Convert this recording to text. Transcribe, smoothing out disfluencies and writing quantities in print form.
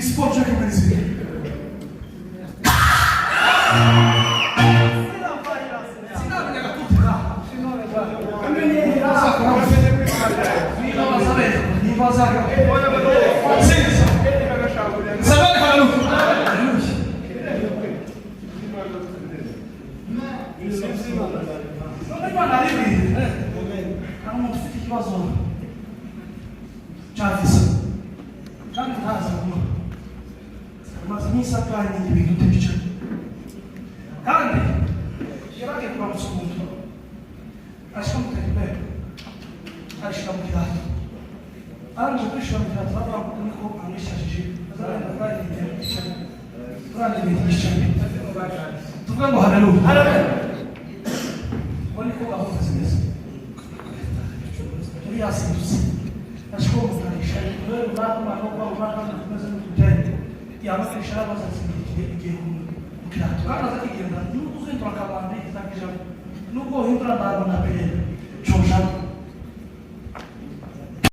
esporte aqui para esse vídeo. Mas minha carne indivíduo tem que ser. Carne, será que é para o segundo? Acho que não tem bem. Acho que é muito gato. Acho que é muito gato. Lá para o público, a minha chave. Mas ela ainda vai ter que ser. Para ele me dizer. Tu vai morrer, não? Olha como a roupa se mesmo. Ele é assim, mas como está lixado? Eu lá com uma roupa, uma coisa muito grande. E a nossa lixada vai ser assim, que é o criado. Cara, nós aqui, não vou entrar com a barra, está aqui já. Não vou entrar na